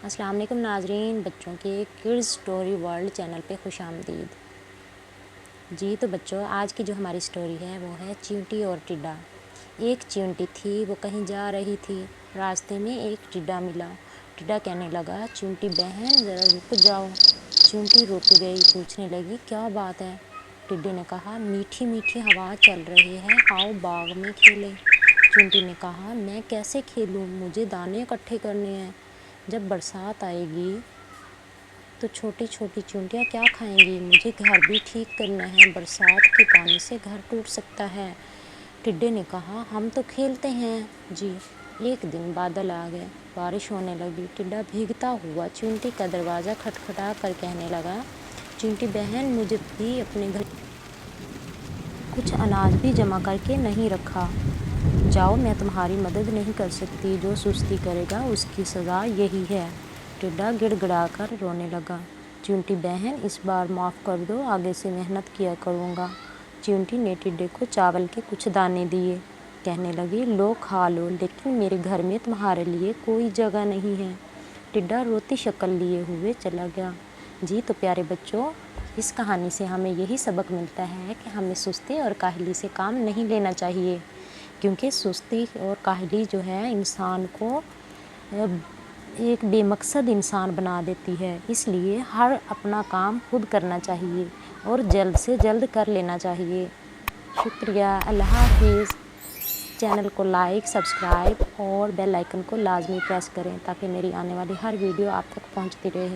अस्सलाम वालेकुम नाजरीन, बच्चों के किड्स स्टोरी वर्ल्ड चैनल पे खुश आमदीद। जी तो बच्चों, आज की जो हमारी स्टोरी है वो है चींटी और टिड्डा। एक चींटी थी, वो कहीं जा रही थी। रास्ते में एक टिड्डा मिला। टिड्डा कहने लगा, चींटी बहन ज़रा रुक जाओ। चींटी रुक गई, पूछने लगी क्या बात है। टिड्डे ने कहा, मीठी मीठी हवा चल रही है, आओ बाग में खेलें। चींटी ने कहा, मैं कैसे खेलूं, मुझे दाने इकट्ठे करने हैं। जब बरसात आएगी तो छोटी छोटी चींटियाँ क्या खाएंगी, मुझे घर भी ठीक करना है, बरसात के पानी से घर टूट सकता है। टिड्डे ने कहा, हम तो खेलते हैं जी। एक दिन बादल आ गए, बारिश होने लगी। टिड्डा भीगता हुआ चींटी का दरवाज़ा खटखटा कर कहने लगा, चींटी बहन, मुझे भी अपने घर कुछ अनाज भी जमा करके नहीं रखा। जाओ, मैं तुम्हारी मदद नहीं कर सकती, जो सुस्ती करेगा उसकी सज़ा यही है। टिड्डा गिड़गिड़ा कर रोने लगा, चींटी बहन इस बार माफ़ कर दो, आगे से मेहनत किया करूँगा। चींटी ने टिड्डे को चावल के कुछ दाने दिए, कहने लगी, लो खा लो, लेकिन मेरे घर में तुम्हारे लिए कोई जगह नहीं है। टिड्डा रोती शक्ल लिए हुए चला गया। जी तो प्यारे बच्चों, इस कहानी से हमें यही सबक मिलता है कि हमें सुस्ती और काहली से काम नहीं लेना चाहिए, क्योंकि सुस्ती और काहली जो है इंसान को एक बेमकसद इंसान बना देती है। इसलिए हर अपना काम खुद करना चाहिए और जल्द से जल्द कर लेना चाहिए। शुक्रिया, अल्लाह हाफिज़। चैनल को लाइक, सब्सक्राइब और बेल आइकन को लाजमी प्रेस करें ताकि मेरी आने वाली हर वीडियो आप तक पहुंचती रहे।